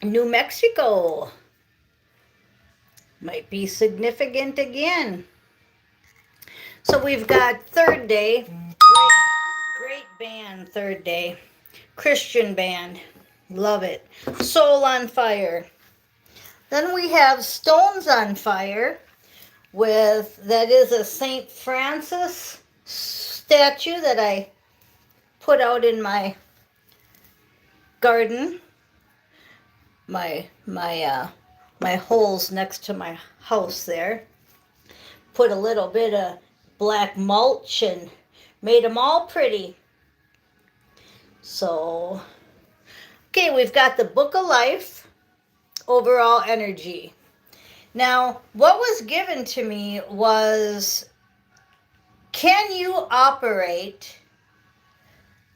New Mexico might be significant again. So we've got Third Day, great band, Third Day, Christian band, love it. Soul on Fire. Then we have Stones on Fire, that is a St. Francis statue that I put out in my garden, my holes next to my house there. Put a little bit of black mulch and made them all pretty. So, okay, we've got the Book of Life, overall energy. Now, what was given to me was, can you operate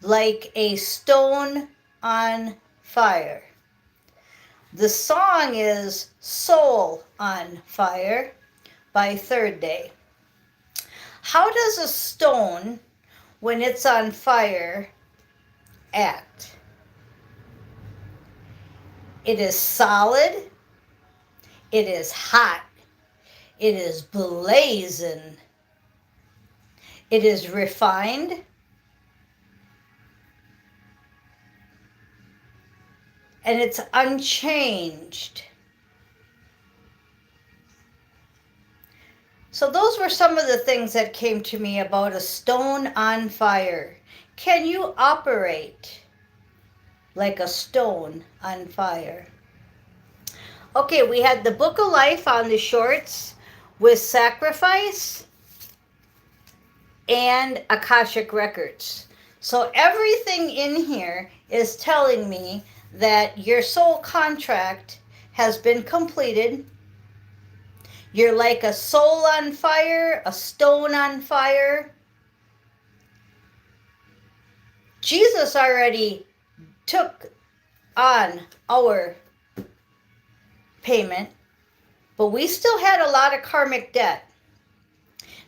like a stone on fire? The song is Soul on Fire by Third Day. How does a stone, when it's on fire, act? It is solid, it is hot, it is blazing, it is refined, and it's unchanged. So those were some of the things that came to me about a stone on fire. Can you operate like a stone on fire? Okay, we had the Book of Life on the shorts with Sacrifice and Akashic Records. So everything in here is telling me that your soul contract has been completed. You're like a soul on fire, a stone on fire. Jesus already took on our payment, but we still had a lot of karmic debt.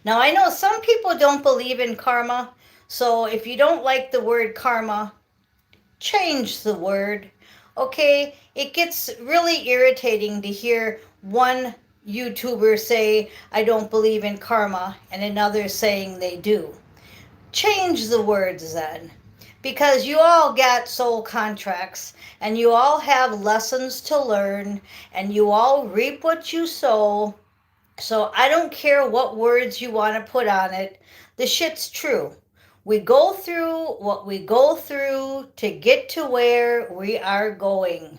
Now, I know some people don't believe in karma, so if you don't like the word karma, change the word. Okay, it gets really irritating to hear one YouTuber say, I don't believe in karma, and another saying they do. Change the words then, because you all got soul contracts, and you all have lessons to learn, and you all reap what you sow. So I don't care what words you want to put on it. The shit's true. We go through what we go through to get to where we are going.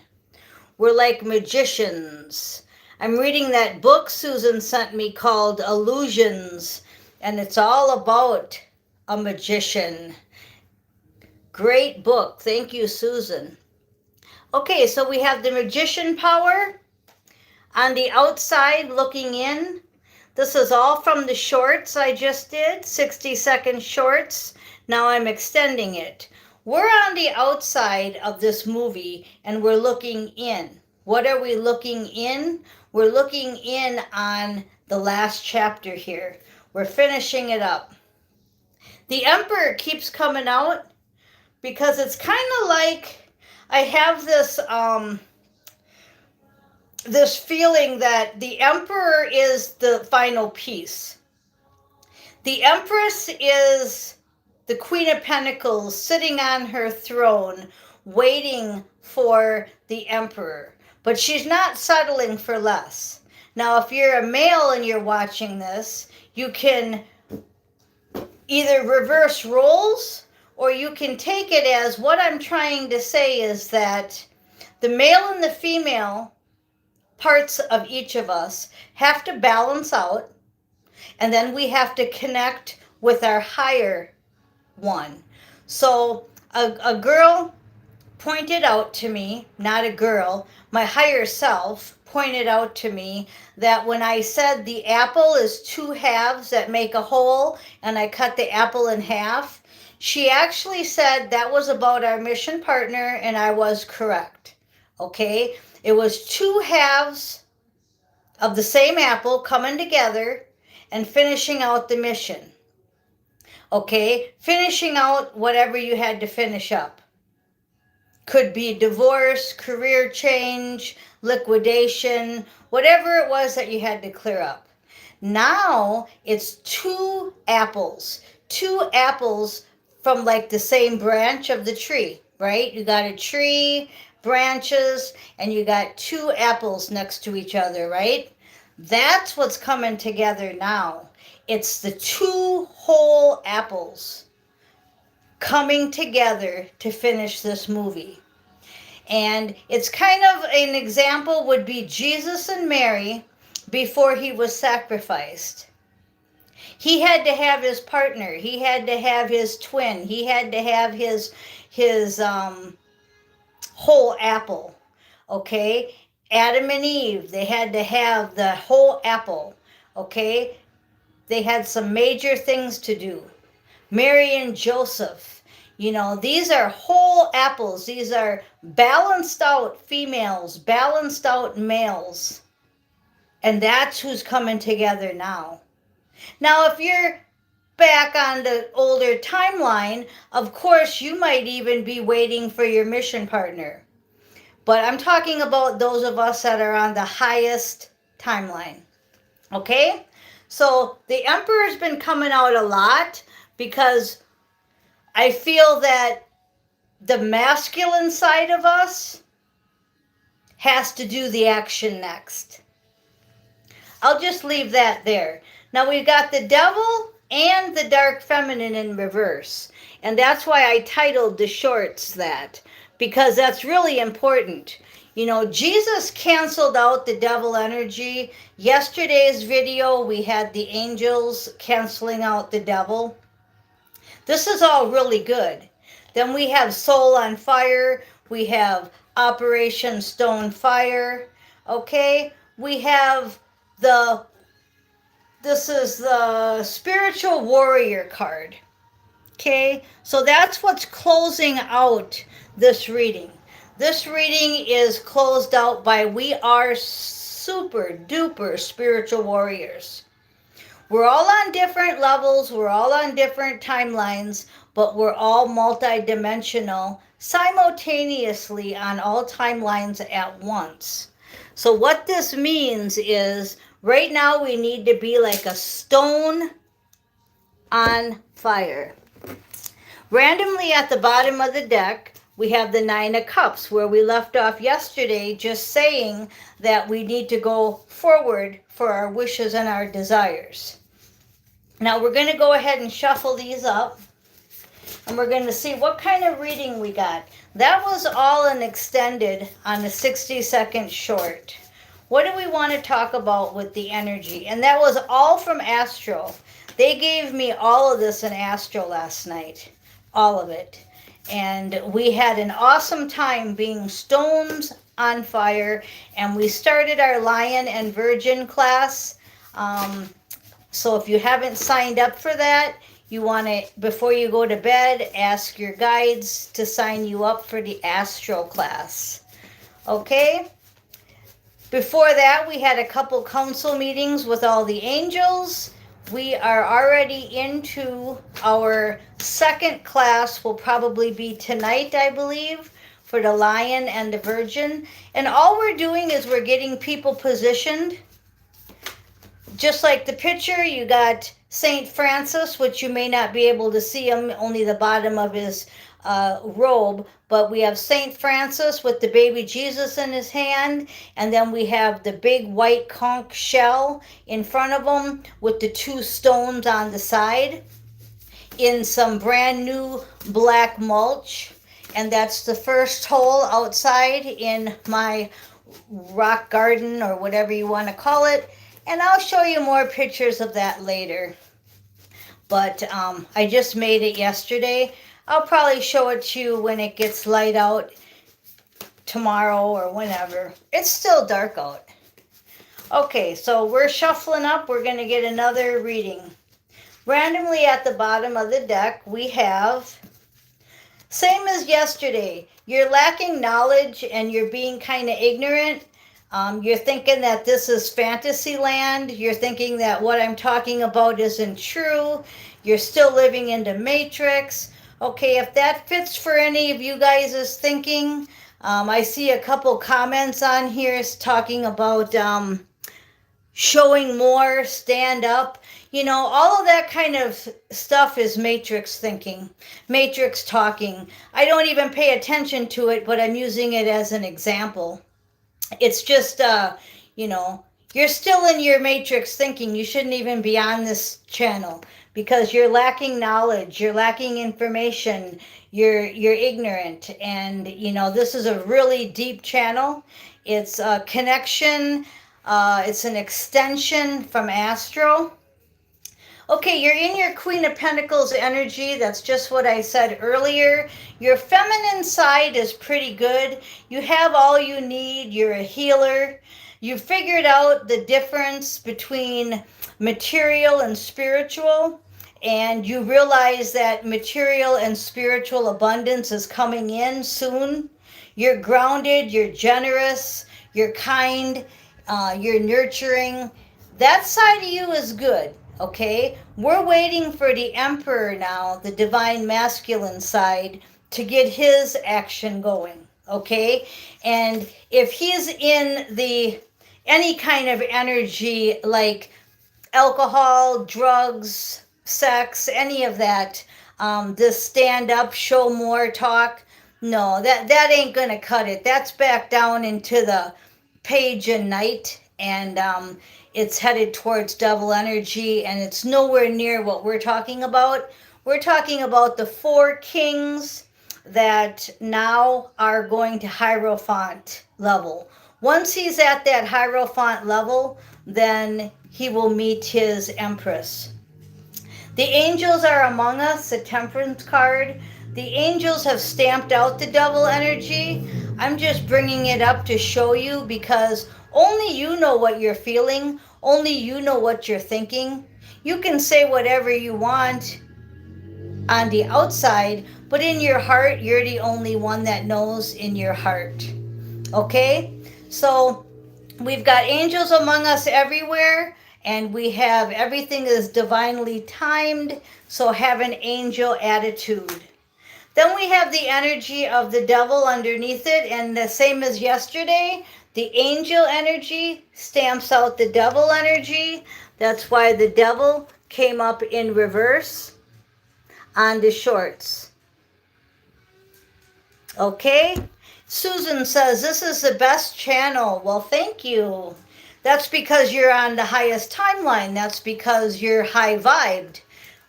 We're like magicians. I'm reading that book Susan sent me called Illusions, and it's all about a magician. Great book. Thank you, Susan. Okay, so we have the magician power on the outside looking in. This is all from the shorts I just did, 60-second shorts. Now I'm extending it. We're on the outside of this movie and we're looking in. What are we looking in? We're looking in on the last chapter here. We're finishing it up. The Emperor keeps coming out because it's kind of like I have this feeling that the Emperor is the final piece. The Empress is the Queen of Pentacles sitting on her throne waiting for the Emperor. But she's not settling for less. Now, if you're a male and you're watching this, you can either reverse roles or you can take it as what I'm trying to say is that the male and the female parts of each of us have to balance out, and then we have to connect with our higher one. So a girl pointed out to me, not a girl, my higher self pointed out to me that when I said the apple is two halves that make a whole and I cut the apple in half, she actually said that was about our mission partner, and I was correct. Okay, it was two halves of the same apple coming together and finishing out the mission. Okay, finishing out whatever you had to finish up. Could be divorce, career change, liquidation, whatever it was that you had to clear up. Now it's two apples from like the same branch of the tree, right? You got a tree, branches, and you got two apples next to each other, right? That's what's coming together now. It's the two whole apples coming together to finish this movie. And it's kind of an example would be Jesus and Mary before he was sacrificed. He had to have his partner. He had to have his twin. He had to have his whole apple. Okay? Adam and Eve, they had to have the whole apple. Okay? They had some major things to do. Mary and Joseph, you know, these are whole apples. These are balanced out females, balanced out males. And that's who's coming together now. Now, if you're back on the older timeline, of course, you might even be waiting for your mission partner. But I'm talking about those of us that are on the highest timeline. Okay? So the Emperor's been coming out a lot because I feel that the masculine side of us has to do the action next. I'll just leave that there. Now we've got the devil and the dark feminine in reverse. And that's why I titled the shorts that, because that's really important. You know, Jesus canceled out the devil energy. Yesterday's video, we had the angels canceling out the devil. This is all really good. Then we have Soul on Fire. We have Operation Stone Fire. Okay? We have this is the Spiritual Warrior card. Okay? So that's what's closing out this reading. This reading is closed out by we are super duper spiritual warriors. We're all on different levels, we're all on different timelines, but we're all multidimensional simultaneously on all timelines at once. So what this means is right now we need to be like a stone on fire. Randomly at the bottom of the deck, we have the Nine of Cups, where we left off yesterday just saying that we need to go forward for our wishes and our desires. Now we're going to go ahead and shuffle these up, and we're going to see what kind of reading we got. That was all an extended on a 60-second short. What do we want to talk about with the energy? And that was all from Astro. They gave me all of this in Astro last night. All of it. And we had an awesome time being stones on fire. And we started our Lion and Virgin class. So if you haven't signed up for that, you want to, before you go to bed, ask your guides to sign you up for the Astro class. Okay? Before that, we had a couple council meetings with all the angels. We are already into our second class, will probably be tonight, I believe, for the Lion and the Virgin. And all we're doing is we're getting people positioned. Just like the picture, you got St. Francis, which you may not be able to see him, only the bottom of his robe, but we have St. Francis with the baby Jesus in his hand, and then we have the big white conch shell in front of him with the two stones on the side in some brand new black mulch, and that's the first hole outside in my rock garden or whatever you want to call it, and I'll show you more pictures of that later. But I just made it yesterday. I'll probably show it to you when it gets light out tomorrow or whenever. It's still dark out. Okay, so we're shuffling up. We're going to get another reading. Randomly at the bottom of the deck, we have, same as yesterday, you're lacking knowledge and you're being kind of ignorant. You're thinking that this is fantasy land. You're thinking that what I'm talking about isn't true. You're still living in the Matrix. Okay, if that fits for any of you guys' thinking, I see a couple comments on here talking about showing more, stand up. You know, all of that kind of stuff is matrix thinking, matrix talking. I don't even pay attention to it, but I'm using it as an example. It's just, you know, you're still in your matrix thinking. You shouldn't even be on this channel because you're lacking knowledge, you're lacking information, you're ignorant, and you know this is a really deep channel. It's a connection. It's an extension from Astro. Okay, you're in your Queen of Pentacles energy. That's just what I said earlier. Your feminine side is pretty good. You have all you need. You're a healer. You figured out the difference between material and spiritual, and you realize that material and spiritual abundance is coming in soon. You're grounded, you're generous, you're kind, you're nurturing. That side of you is good. Okay, we're waiting for the Emperor now, the divine masculine side, to get his action going. Okay, and if he's in the any kind of energy like alcohol, drugs, sex, any of that, this stand up, show more talk, no, that ain't gonna cut it. That's back down into the page and night, and it's headed towards double energy, and it's nowhere near what we're talking about. We're talking about the four kings that now are going to Hierophant level. Once he's at that Hierophant level, then he will meet his Empress. The angels are among us, the Temperance card. The angels have stamped out the double energy. I'm just bringing it up to show you because only you know what you're feeling. Only you know what you're thinking. You can say whatever you want on the outside, but in your heart, you're the only one that knows in your heart. Okay? So we've got angels among us everywhere, and we have everything is divinely timed, so have an angel attitude. Then we have the energy of the devil underneath it, and the same as yesterday, the angel energy stamps out the devil energy. That's why the devil came up in reverse on the shorts. Okay? Susan says, this is the best channel. Well, thank you. That's because you're on the highest timeline. That's because you're high vibed.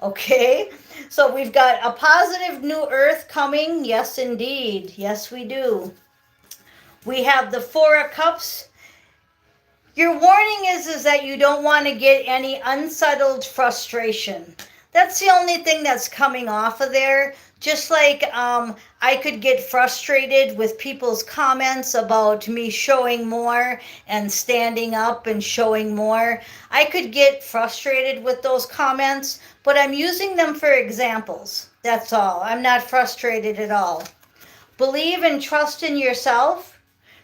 Okay? So we've got a positive new earth coming. Yes, indeed. Yes, we do. We have the Four of Cups. Your warning is that you don't want to get any unsettled frustration. That's the only thing that's coming off of there. Just like I could get frustrated with people's comments about me showing more and standing up and showing more. I could get frustrated with those comments, but I'm using them for examples. That's all. I'm not frustrated at all. Believe and trust in yourself,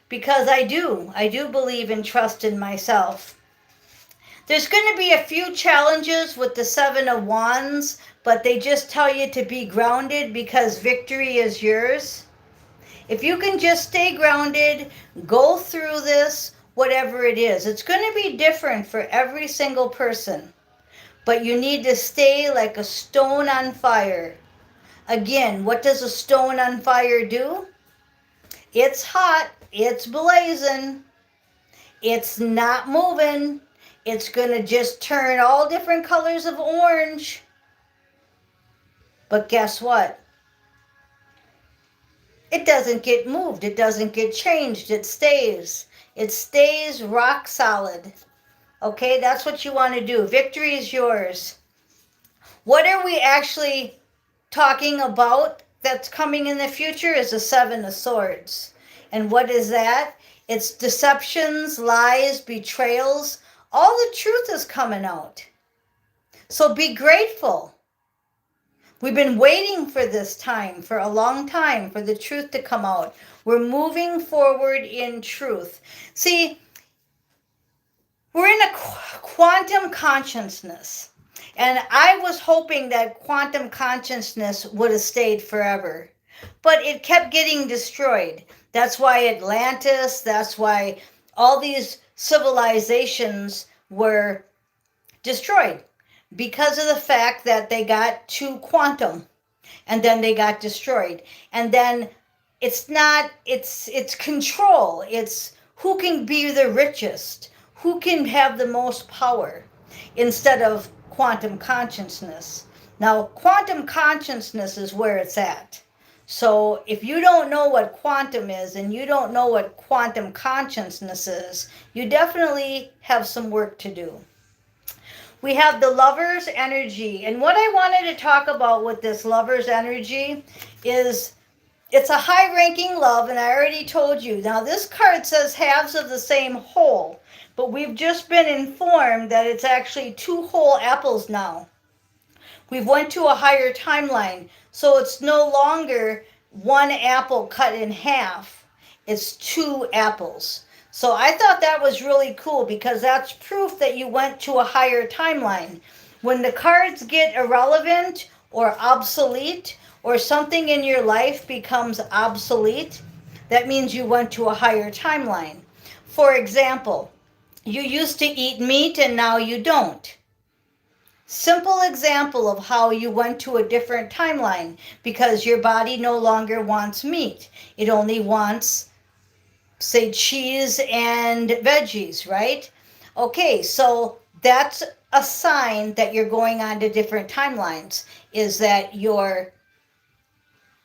because I do. I do believe and trust in myself. There's going to be a few challenges with the Seven of Wands, but they just tell you to be grounded because victory is yours. If you can just stay grounded, go through this, whatever it is. It's going to be different for every single person, but you need to stay like a stone on fire. Again, what does a stone on fire do? It's hot, it's blazing, it's not moving. It's going to just turn all different colors of orange. But guess what? It doesn't get moved. It doesn't get changed. It stays. It stays rock solid. Okay, that's what you want to do. Victory is yours. What are we actually talking about that's coming in the future is the Seven of Swords. And what is that? It's deceptions, lies, betrayals. All the truth is coming out. So be grateful. We've been waiting for this time, for a long time, for the truth to come out. We're moving forward in truth. See, we're in a quantum consciousness. And I was hoping that quantum consciousness would have stayed forever, but it kept getting destroyed. That's why Atlantis, that's why all these civilizations were destroyed, because of the fact that they got too quantum and then they got destroyed. And then it's control. It's who can be the richest, who can have the most power, instead of quantum consciousness. Now, quantum consciousness is where it's at. So if you don't know what quantum is and you don't know what quantum consciousness is, you definitely have some work to do. We have the lover's energy. And what I wanted to talk about with this lover's energy is it's a high ranking love, and I already told you. Now, this card says halves of the same whole, but we've just been informed that it's actually two whole apples now. We've went to a higher timeline, so it's no longer one apple cut in half. It's two apples. So I thought that was really cool because that's proof that you went to a higher timeline. When the cards get irrelevant or obsolete, or something in your life becomes obsolete, that means you went to a higher timeline. For example, you used to eat meat and now you don't. Simple example of how you went to a different timeline because your body no longer wants meat. It only wants, say, cheese and veggies, right? Okay, so that's a sign that you're going on to different timelines, is that your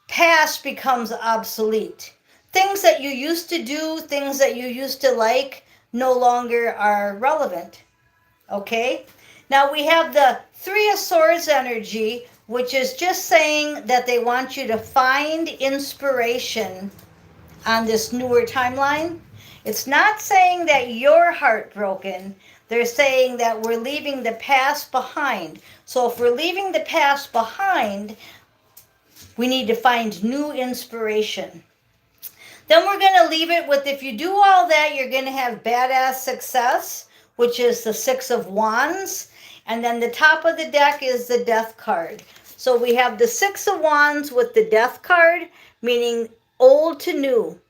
past becomes obsolete. Things that you used to do, things that you used to like, no longer are relevant. Okay? Now we have the Three of Swords energy, which is just saying that they want you to find inspiration on this newer timeline. It's not saying that you're heartbroken. They're saying that we're leaving the past behind. So if we're leaving the past behind, we need to find new inspiration. Then we're going to leave it with, if you do all that, you're going to have badass success, which is the Six of Wands. And then the top of the deck is the Death card. So we have the Six of Wands with the Death card, meaning old to new.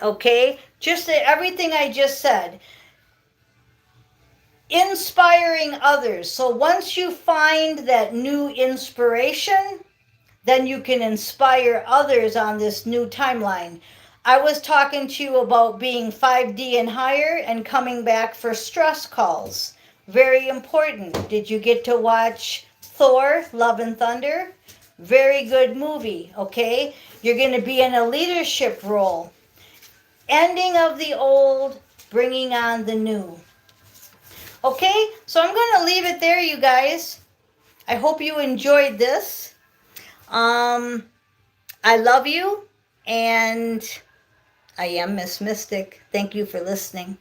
Okay? Just everything I just said. Inspiring others. So once you find that new inspiration, then you can inspire others on this new timeline. I was talking to you about being 5D and higher and coming back for stress calls. Very important. Did you get to watch Thor, Love and Thunder? Very good movie, okay? You're going to be in a leadership role. Ending of the old, bringing on the new. Okay, so I'm going to leave it there, you guys. I hope you enjoyed this. I love you, and I am Miss Mystic. Thank you for listening.